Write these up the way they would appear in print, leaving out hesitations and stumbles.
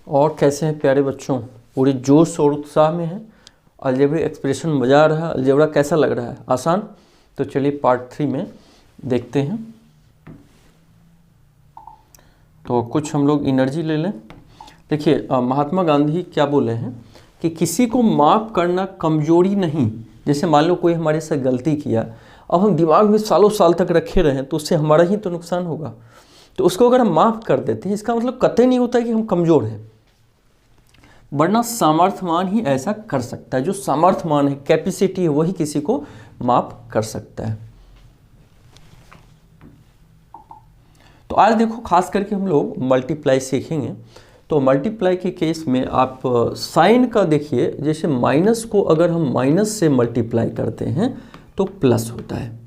और कैसे हैं प्यारे बच्चों, पूरे जोश और उत्साह में हैं। अलजेब्रिक एक्सप्रेशन मज़ा आ रहा है। अलजेब्रा कैसा लग रहा है? आसान। तो चलिए पार्ट 3 में देखते हैं। तो कुछ हम लोग एनर्जी ले लें। देखिए महात्मा गांधी क्या बोले हैं कि किसी को माफ़ करना कमजोरी नहीं। जैसे मान लो कोई हमारे से गलती किया, अब हम दिमाग में सालों साल तक रखे रहें तो उससे हमारा ही तो नुकसान होगा। तो उसको अगर हम माफ़ कर देते हैं, इसका मतलब कतई नहीं होता कि हम कमज़ोर हैं, वरना सामर्थ्यवान ही ऐसा कर सकता है। जो सामर्थ्यवान है, कैपेसिटी है, वही किसी को माफ़ कर सकता है। तो आज देखो खास करके हम लोग मल्टीप्लाई सीखेंगे। तो मल्टीप्लाई के केस में आप साइन का देखिए, जैसे माइनस को अगर हम माइनस से मल्टीप्लाई करते हैं तो प्लस होता है।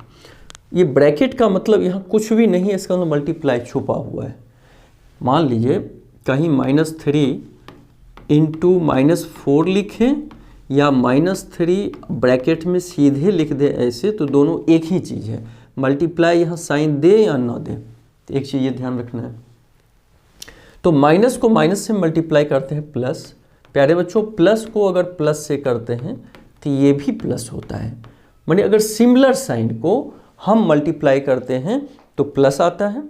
ये ब्रैकेट का मतलब यहाँ कुछ भी नहीं है, इसका मतलब मल्टीप्लाई छुपा हुआ है। मान लीजिए कहीं -3 इंटू -4 लिखें या -3 ब्रैकेट में सीधे लिख दे ऐसे, तो दोनों एक ही चीज़ है। मल्टीप्लाई यहाँ साइन दे या ना दे, तो एक चीज़ ये ध्यान रखना है। तो माइनस को माइनस से मल्टीप्लाई करते हैं प्लस। प्यारे बच्चों, प्लस को अगर प्लस से करते हैं तो ये भी प्लस होता है। माने अगर सिमिलर साइन को हम मल्टीप्लाई करते हैं तो प्लस आता है।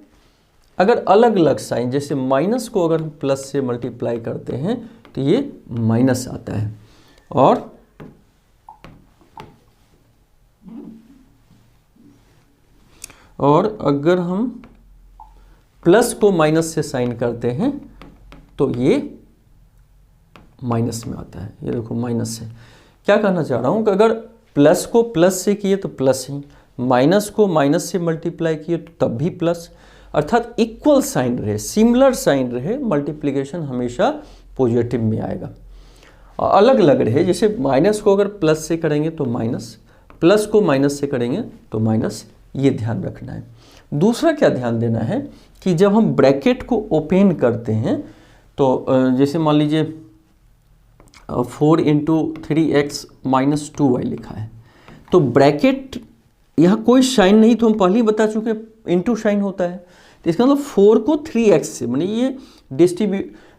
अगर अलग अलग साइन, जैसे माइनस को अगर हम प्लस से मल्टीप्लाई करते हैं तो ये माइनस आता है। और अगर हम प्लस को माइनस से साइन करते हैं तो ये माइनस में आता है। ये देखो माइनस है। क्या कहना चाह रहा हूँ कि अगर प्लस को प्लस से किए तो प्लस ही, माइनस को माइनस से मल्टीप्लाई किए तो तब भी प्लस। अर्थात इक्वल साइन रहे, सिमिलर साइन रहे, मल्टीप्लिकेशन हमेशा पॉजिटिव में आएगा। और अलग अलग रहे, जैसे माइनस को अगर प्लस से करेंगे तो माइनस, प्लस को माइनस से करेंगे तो माइनस, ये ध्यान रखना है। दूसरा क्या ध्यान देना है कि जब हम ब्रैकेट को ओपन करते हैं तो जैसे मान लीजिए 4 इंटू 3x माइनस 2y लिखा है, तो ब्रैकेट यहाँ कोई साइन नहीं, तो हम पहले ही बता चुके इंटू साइन होता है। तो इसका मतलब 4 को 3x से, माने ये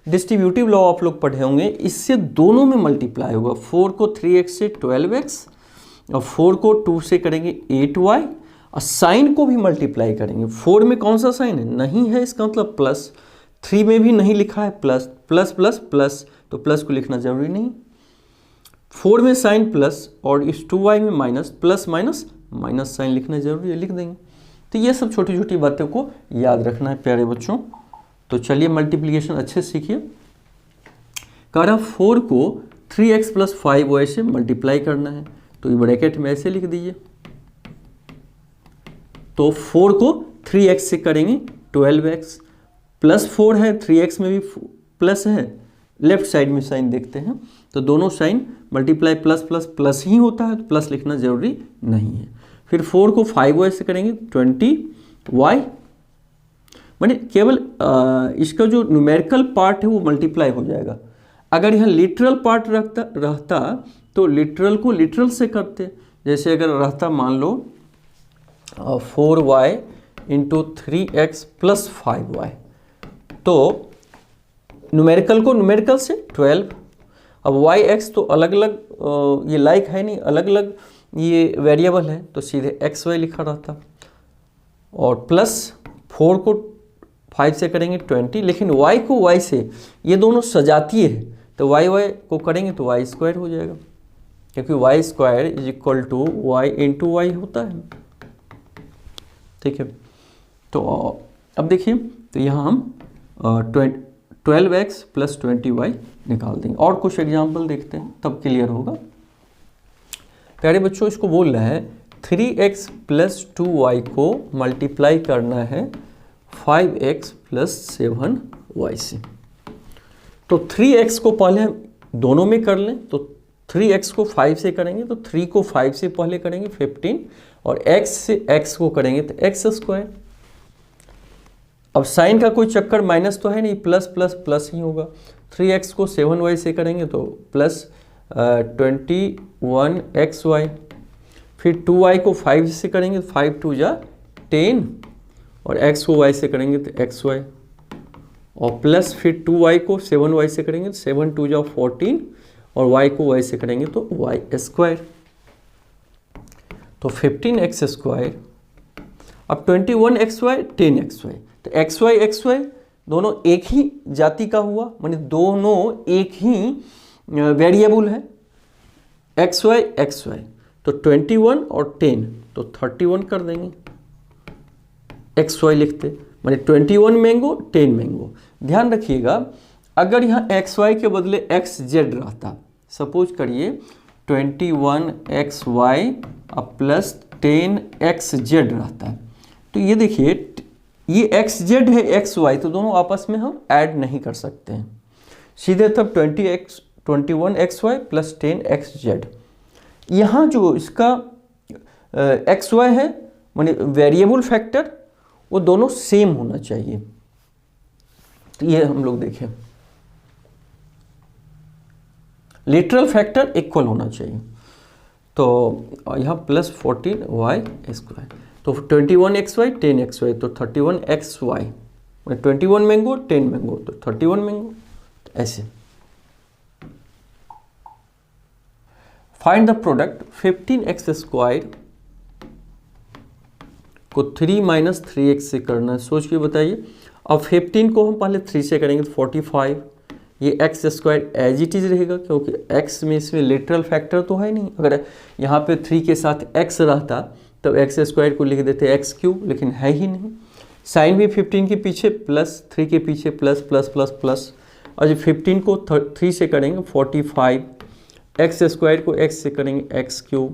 डिस्ट्रीब्यूटिव लॉ आप लोग पढ़े होंगे, इससे दोनों में मल्टीप्लाई होगा। 4 को 3x से 12x और 4 को 2 से करेंगे 8y, और साइन को भी मल्टीप्लाई करेंगे। 4 में कौन सा साइन है? नहीं है, इसका मतलब प्लस। 3 में भी नहीं लिखा है प्लस, प्लस प्लस प्लस, तो प्लस को लिखना जरूरी नहीं। 4 में साइन प्लस और इस 2y में minus, plus minus minus sign लिखना जरूरी है, लिख देंगे। तो ये सब छोटी छोटी बातों को याद रखना है प्यारे बच्चों। तो चलिए मल्टीप्लिकेशन अच्छे से सीखिए। कह रहा 4 को 3x + 5y से मल्टीप्लाई करना है, तो ये ब्रैकेट में ऐसे लिख दीजिए। तो 4 को 3x से करेंगे 12x, प्लस 4 है, 3x में भी प्लस है, लेफ्ट साइड में साइन देखते हैं तो दोनों sign multiply plus plus plus ही होता है, तो प्लस लिखना जरूरी नहीं है। फिर 4 को 5y से करेंगे 20y, माने केवल इसका जो न्यूमेरिकल पार्ट है वो मल्टीप्लाई हो जाएगा। अगर यहाँ लिटरल पार्ट रहता तो लिटरल को लिटरल से करते। जैसे अगर रहता मान लो 4y इंटू 3x + 5y, तो न्यूमेरिकल को न्यूमेरिकल से 12। अब yx तो अलग अलग ये लाइक है नहीं, अलग अलग ये वेरिएबल है, तो सीधे xy लिखा रहता। और प्लस 4 को 5 से करेंगे 20, लेकिन y को y से, ये दोनों सजातीय है, तो y को करेंगे तो y² हो जाएगा, क्योंकि y² = y इंटू y होता है। ठीक है। तो अब देखिए, तो यहाँ हम 12x + 20y निकाल देंगे। और कुछ एग्जाम्पल देखते हैं, तब क्लियर होगा। प्यारे बच्चों, इसको बोल रहा है 3x + 2y को मल्टीप्लाई करना है 5x + 7y से। तो 3x को पहले हम दोनों में कर लें, तो 3x को 5 से करेंगे तो 3 को 5 से पहले करेंगे 15, और x से x को करेंगे तो x²। अब साइन का कोई चक्कर, माइनस तो है नहीं, प्लस प्लस प्लस ही होगा। 3x को 7y से करेंगे तो प्लस 21xy। फिर 2y को 5 से करेंगे तो 5 × 2 = 10, और x को y से करेंगे तो xy। और प्लस फिर 2y को 7y से करेंगे तो 7 2 जा 14 और y को y से करेंगे तो y स्क्वायर। तो 15x²। अब 21xy 10xy, तो xy दोनों एक ही जाति का हुआ, माने दोनों एक ही वेरिएबल है। xy तो 21 और 10 तो 31 कर देंगे, xy लिखते, माने 21 मैंगो 10 मैंगो। ध्यान रखिएगा, अगर यहाँ xy के बदले xz रहता, सपोज करिए 21xy अब प्लस 10xz रहता, तो ये देखिए ये xz है xy, तो दोनों आपस में हम ऐड नहीं कर सकते हैं, सीधे तब 21xy प्लस 10xz। यहाँ जो इसका xy है माने वेरिएबल फैक्टर, वो दोनों सेम होना चाहिए। तो ये हम लोग देखें, लिटरल फैक्टर इक्वल होना चाहिए। तो यहाँ प्लस 14y², तो 21xy 10xy तो 31xy, 21 मैंगो 10 मैंगो तो 31 मैंगो, ऐसे। फाइंड द प्रोडक्ट 15x² को 3 - 3x से करना है, सोच के बताइए। अब 15 को हम पहले 3 से करेंगे तो 45, ये x² एज इट इज रहेगा, क्योंकि x में इसमें लिटरल फैक्टर तो है नहीं। अगर यहाँ पे 3 के साथ x रहता तब x² को लिख देते x3, लेकिन है ही नहीं। साइन भी 15 के पीछे प्लस, 3 के पीछे प्लस प्लस प्लस प्लस, और जब 15 को 3 से करेंगे 45, x² को x से करेंगे x3,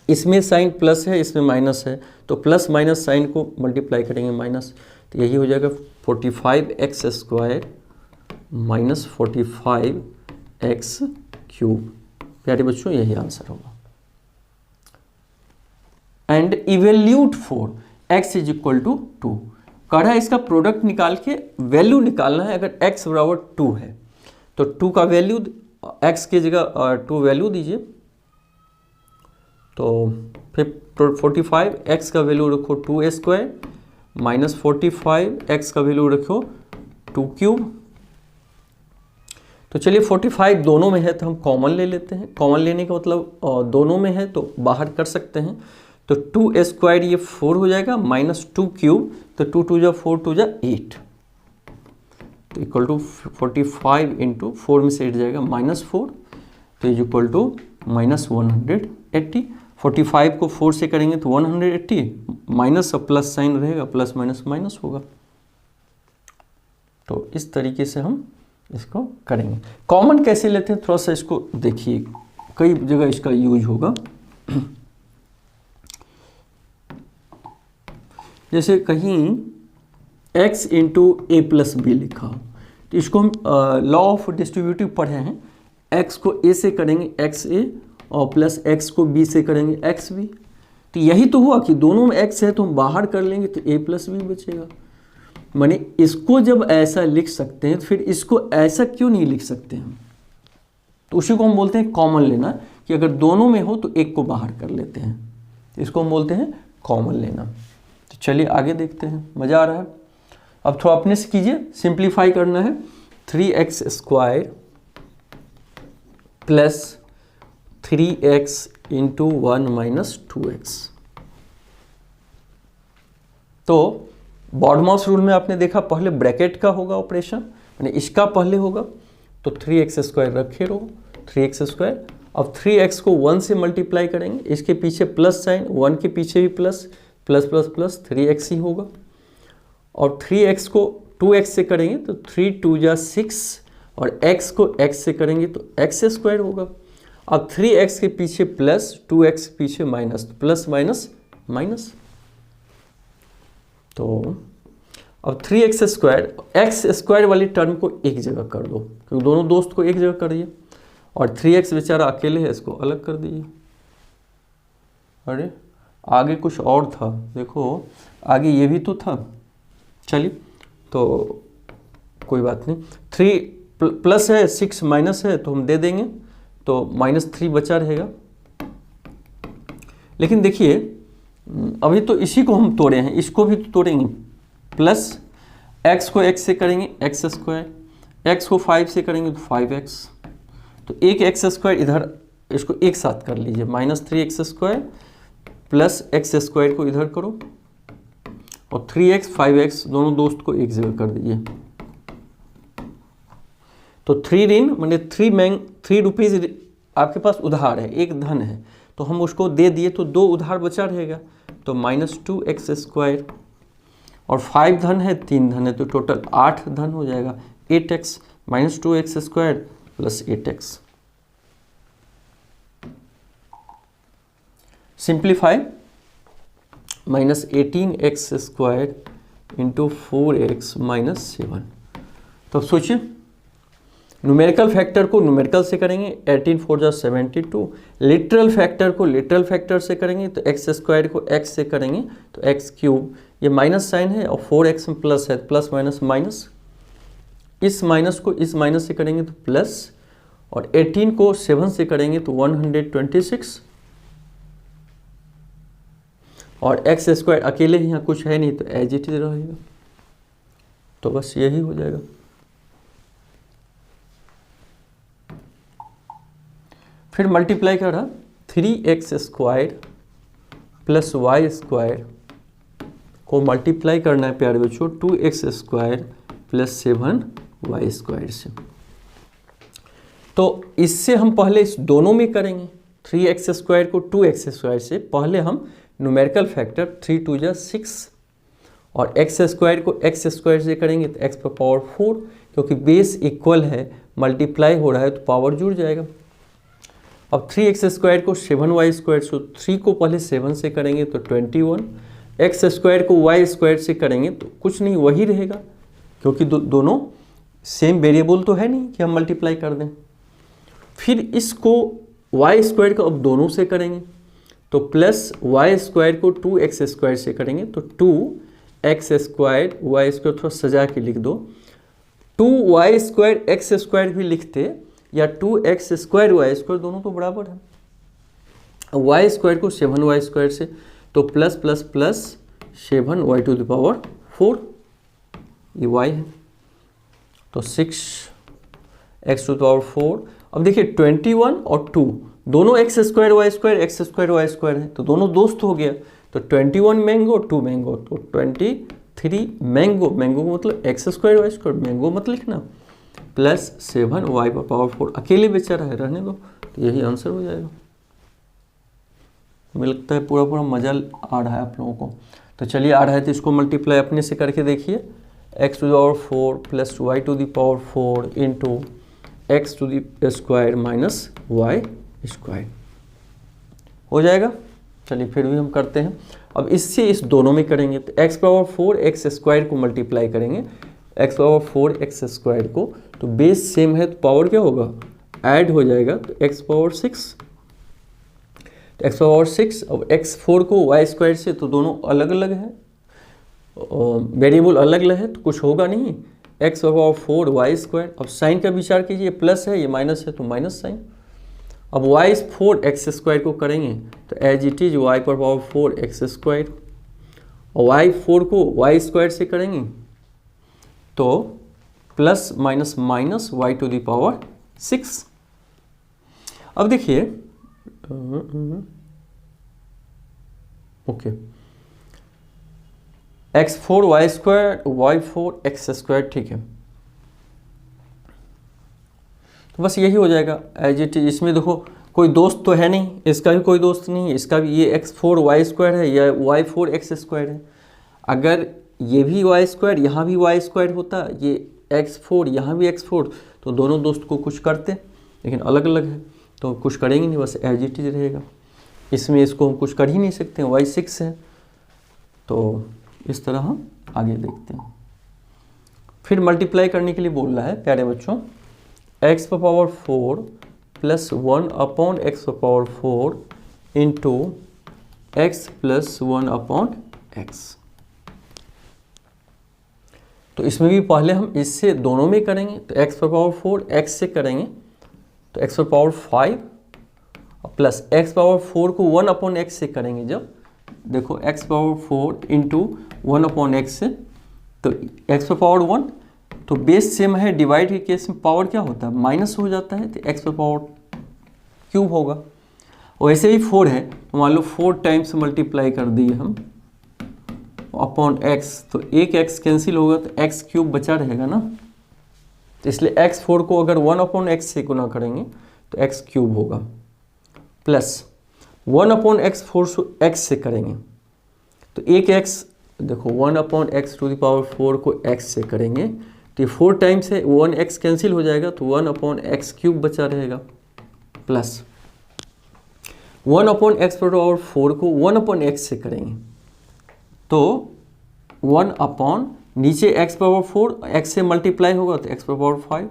इसमें साइन प्लस है इसमें माइनस है, तो प्लस माइनस साइन को मल्टीप्लाई करेंगे माइनस, तो यही हो जाएगा 45x² माइनस 45x3। प्यारे बच्चों यही आंसर होगा। And evaluate for x is equal to 2, कह रहा है इसका प्रोडक्ट निकाल के वैल्यू निकालना है। अगर x बराबर 2 है तो 2 का वैल्यू, x की जगह 2 वैल्यू दीजिए, तो फिर 45 x का वैल्यू रखो 2² माइनस 45 x का वैल्यू रखो 2³। तो चलिए 45 दोनों में है तो हम कॉमन ले लेते हैं। कॉमन लेने का मतलब दोनों में है तो बाहर कर सकते हैं। तो 2² ये 4 हो जाएगा माइनस 2³ तो 2 2 जा 4 2 जा 8, तो इक्वल टू 45 इंटू 4 में से 8 जाएगा -4, तो इज इक्वल टू -180। 45 को 4 से करेंगे तो 180, माइनस और प्लस साइन रहेगा, प्लस माइनस माइनस होगा। तो इस तरीके से हम इसको करेंगे। कॉमन कैसे लेते हैं थोड़ा सा इसको देखिए, कई जगह इसका यूज होगा। जैसे कहीं x इंटू ए प्लस बी लिखा हो, तो इसको हम लॉ ऑफ डिस्ट्रीब्यूटिव पढ़े हैं, x को a से करेंगे xa और प्लस x को b से करेंगे xb। तो यही तो हुआ कि दोनों में x है तो हम बाहर कर लेंगे तो a प्लस बी बचेगा। माने इसको जब ऐसा लिख सकते हैं तो फिर इसको ऐसा क्यों नहीं लिख सकते हम? तो उसी को हम बोलते हैं कॉमन लेना, कि अगर दोनों में हो तो एक को बाहर कर लेते हैं, इसको हम बोलते हैं कॉमन लेना। तो चलिए आगे देखते हैं, मज़ा आ रहा है। अब थोड़ा अपने से कीजिए, सिंप्लीफाई करना है। 3x² plus 3x into 1 minus 2x। तो बॉडमॉस रूल में आपने देखा पहले ब्रैकेट का होगा ऑपरेशन, यानी इसका पहले होगा, तो 3x² रखे रहो 3x²। अब 3x को 1 से मल्टीप्लाई करेंगे, इसके पीछे प्लस साइन, 1 के पीछे भी plus plus plus plus 3x ही होगा। और 3x को 2x से करेंगे तो 3 2 जा 6, और x को x से करेंगे तो x² होगा। अब 3x के पीछे प्लस, 2x के पीछे माइनस, प्लस माइनस माइनस। तो अब 3x² वाली टर्म को एक जगह कर दो, क्योंकि दोनों दोस्त को एक जगह कर दिए, और 3x बेचारा अकेले है, इसको अलग कर दीजिए। अरे आगे कुछ और था, देखो आगे ये भी तो था। चलिए तो कोई बात नहीं, 3 प्लस है 6 माइनस है तो हम दे देंगे, तो -3 बचा रहेगा। लेकिन देखिए अभी तो इसी को हम तोड़े हैं, इसको भी तो तोड़ेंगे। प्लस x को x से करेंगे एक्स स्क्वायर, x को 5 से करेंगे तो 5x, तो एक एक्स स्क्वायर इधर इसको एक साथ कर लीजिए, -3x square plus x square को इधर करो और 3x 5x दोनों दोस्त को एक जगह कर दीजिए। तो 3 ऋण मैंने 3 रुपीज़ आपके पास उधार है, एक धन है, तो हम उसको दे दिए तो 2 उधार बचा रहेगा, तो -2x स्क्वायर, और 5 धन है 3 धन है, तो टोटल 8 धन हो जाएगा, 8x -2x square plus 8x। Simplify, -18x square into 4x -7। तो अब सोचिए, न्यूमेरिकल फैक्टर को न्यूमेरिकल से करेंगे, 18 4 जा 72, लिटरल फैक्टर को लिटरल फैक्टर से करेंगे तो एक्स स्क्वायर को x से करेंगे तो x क्यूब, ये माइनस साइन है और 4x में प्लस है, प्लस माइनस माइनस, इस माइनस को इस माइनस से करेंगे तो प्लस, और 18 को 7 से करेंगे तो 126, और एक्स स्क्वायर अकेले ही यहाँ कुछ है नहीं तो एज इट इज रहेगा, तो बस यही हो जाएगा। फिर मल्टीप्लाई करा 3x square plus y square को मल्टीप्लाई करना है प्यारे बच्चों 2x square plus 7y square से। तो इससे हम पहले इस दोनों में करेंगे, 3x स्क्वायर को 2x स्क्वायर से पहले हम न्यूमेरिकल फैक्टर 3 2 जा 6 और x स्क्वायर को x स्क्वायर से करेंगे तो x पर पावर 4, क्योंकि बेस इक्वल है, मल्टीप्लाई हो रहा है तो पावर जुड़ जाएगा। अब 3x स्क्वायर को 7y स्क्वायर से, 3 को पहले 7 से करेंगे तो 21, x स्क्वायर को y स्क्वायर से करेंगे तो कुछ नहीं वही रहेगा, क्योंकि दोनों सेम वेरिएबल तो है नहीं कि हम मल्टीप्लाई कर दें। फिर इसको y स्क्वायर को अब दोनों से करेंगे तो प्लस y स्क्वायर को 2x स्क्वायर से करेंगे तो 2x स्क्वायर y स्क्वायर, थोड़ा सजा के लिख दो, 2y स्क्वायर x स्क्वायर भी लिखते या 2x स्क्वायर y स्क्वायर, दोनों तो बराबर है। y स्क्वायर को 7y स्क्वायर से तो plus plus plus 7y to the power 4, ये y है, तो 6x टू द पावर 4। अब देखिए 21 और 2 दोनों x square y square x square y square है, तो दोनों दोस्त हो गया, तो 21 मैंगो 2 मैंगो तो 23 मैंगो, मैंगो का मतलब x square y square, mango मत लिखना, प्लस 7y पर पावर 4, अकेले बेचारा है, रहने दो, तो यही आंसर हो जाएगा। मुझे लगता है पूरा मजा आ रहा है आप लोगों को। तो चलिए आ रहा है तो इसको मल्टीप्लाई अपने से करके देखिए, x to the power 4 plus y to the power 4 into x to the square minus y square हो जाएगा। चलिए फिर भी हम करते हैं, अब इससे इस दोनों में करेंगे तो x पावर 4 एक्स स्क्वायर को मल्टीप्लाई करेंगे, x पावर 4 एक्स स्क्वायर को, तो बेस सेम है तो पावर क्या होगा, ऐड हो जाएगा, तो x पावर 6, तो x पावर 6, अब x4 को y स्क्वायर से, तो दोनों अलग अलग है, वेरिएबल अलग अलग है तो कुछ होगा नहीं, x पावर 4 y स्क्वायर। अब साइन का विचार कीजिए, प्लस है ये माइनस है तो माइनस साइन। अब y4 एक्स स्क्वायर को करेंगे तो एज इट इज y पर पावर 4 एक्स स्क्वायर, और y4 को y स्क्वायर से करेंगे तो plus minus minus y to the power 6। अब देखिए okay, x4 y square y4 x square, ठीक है, तो बस यही हो जाएगा एज इट इज। इसमें देखो कोई दोस्त तो है नहीं, इसका भी कोई दोस्त नहीं है, इसका भी, ये x4 y स्क्वायर है या y4 एक्स स्क्वायर है, अगर ये भी y स्क्वायर यहाँ भी y स्क्वायर होता, ये x4 यहाँ भी x4, तो दोनों दोस्त को कुछ करते, लेकिन अलग अलग है तो कुछ करेंगे नहीं, बस एज इट इज रहेगा। इसमें इसको हम कुछ कर ही नहीं सकते, y6 है, तो इस तरह हम आगे देखते हैं। फिर मल्टीप्लाई करने के लिए बोल रहा है प्यारे बच्चों, x power 4 plus 1 upon x power 4 into x plus 1 upon x. तो इसमें भी पहले हम इससे दोनों में करेंगे, तो x पावर 4 x से करेंगे तो x power 5 plus x power 4 को 1 अपॉन एक्स से करेंगे, जब देखो x power 4 into 1 upon x से, तो एक्स पावर 1, तो बेस सेम है, डिवाइड के केस में पावर क्या होता है, माइनस हो जाता है, तो एक्स पावर क्यूब होगा। और ऐसे ही 4 है, तो मान लो 4 टाइम्स मल्टीप्लाई कर दिए हम अपॉन एक्स, तो एक एक्स कैंसिल होगा तो एक्स क्यूब बचा रहेगा ना, तो इसलिए x4 को अगर 1/x से गुना करेंगे तो x क्यूब होगा, प्लस 1/x4 x से करेंगे तो एक x, देखो 1/x⁴ को x से करेंगे तो ये 4 टाइम्स है, 1x कैंसिल हो जाएगा तो 1/x³ बचा रहेगा, प्लस 1/x⁴ को 1/x से करेंगे तो 1 नीचे x⁴ x से मल्टीप्लाई होगा तो x⁵,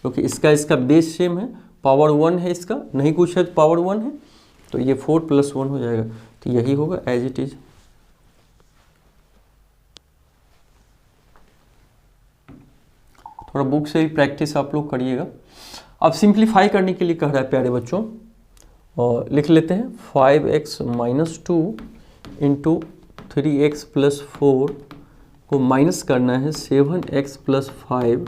क्योंकि इसका बेस सेम है, पावर 1 है, इसका नहीं कुछ है तो पावर 1 है, तो ये 4 + 1 हो जाएगा, तो यही होगा एज इट इज। थोड़ा बुक से भी प्रैक्टिस आप लोग करिएगा। अब सिंप्लीफाई करने के लिए कह रहा है प्यारे बच्चों, और लिख लेते हैं 5x - 2 × 3x + 4 को माइनस करना है 7x + 5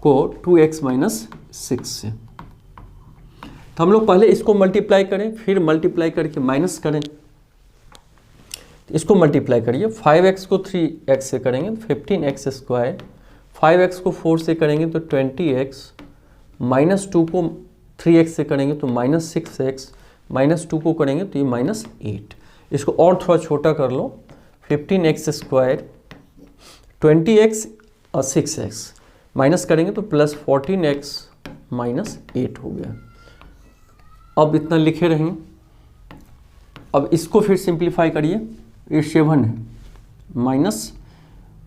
को 2x - 6 से। तो हम लोग पहले इसको मल्टीप्लाई करें, फिर मल्टीप्लाई करके माइनस करें। इसको मल्टीप्लाई करिए, 5x को 3x से करेंगे तो 15x², 5x को 4 से करेंगे तो 20x, -2 को 3x से करेंगे तो -6x, -2 को करेंगे तो ये -8। इसको और थोड़ा छोटा कर लो, 15x², 20x और 6x माइनस करेंगे तो +14x - 8 हो गया। अब इतना लिखे रहेंगे। अब इसको फिर सिंप्लीफाई करिए, ये 7 है माइनस,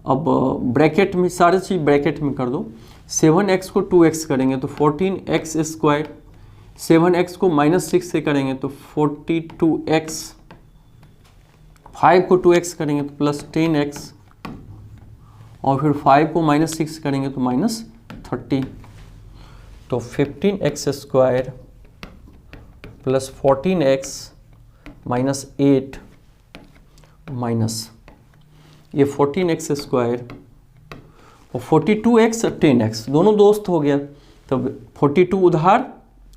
अब ब्रैकेट में सारी चीज़ ब्रैकेट में कर दो, 7x को 2x करेंगे तो 14x², 7x को -6 से करेंगे तो 42x, 5 को 2x करेंगे तो +10x, और फिर 5 को -6 करेंगे तो -30, तो 15x² + 14x - 8 माइनस ये 14x² और 42x और 10x दोनों दोस्त हो गया, तब 42 उधार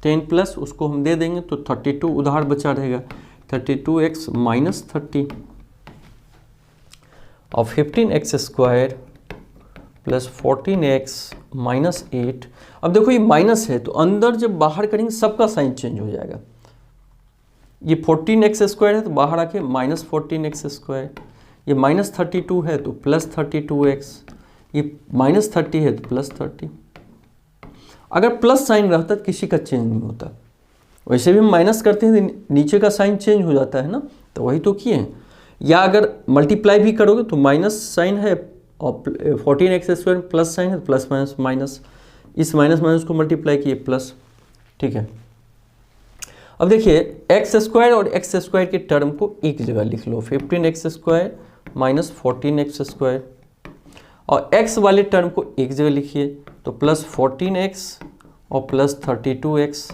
10 प्लस उसको हम दे देंगे तो 32 उधार बचा रहेगा, 32x - 30 और 15x² + 14x - 8। अब देखो ये माइनस है तो अंदर जब बाहर करेंगे सबका साइन चेंज हो जाएगा। ये 14x² है तो बाहर आके -14x², ये -32 है तो +32x, ये -30 है तो +30। अगर प्लस साइन रहता तो किसी का चेंज नहीं होता, वैसे भी हम माइनस करते हैं तो नीचे का साइन चेंज हो जाता है ना, तो वही तो किए हैं। या अगर मल्टीप्लाई भी करोगे तो माइनस साइन है और 14x² प्लस साइन है तो प्लस माइनस माइनस, इस माइनस माइनस को मल्टीप्लाई किए प्लस, ठीक है। अब देखिए x² और x² के टर्म को एक जगह लिख लो, 15x² - 14x², और x वाले टर्म को एक जगह लिखिए तो +14x और +32x,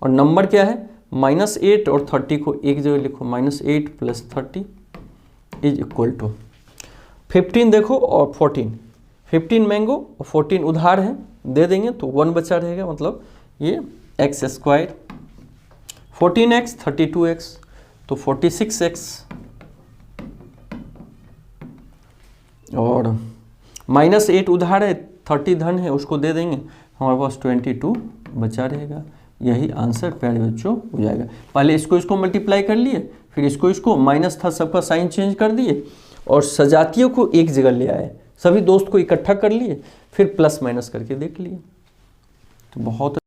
और नंबर क्या है -8 और 30 को एक जगह लिखो, -8 + 30 = 15 देखो और 14, 15 मैंगो और 14 उधार है, दे देंगे तो 1 बचा रहेगा, मतलब ये x², 14x 32x तो 46x, और -8 उधार है 30 धन है उसको दे देंगे, हमारे पास 22 बचा रहेगा। यही आंसर प्यारे बच्चों हो जाएगा। पहले इसको मल्टीप्लाई कर लिए, फिर इसको माइनस था सबका साइन चेंज कर दिए, और सजातियों को एक जगह ले आए, सभी दोस्त को इकट्ठा कर लिए, फिर प्लस माइनस करके देख लिए, तो बहुत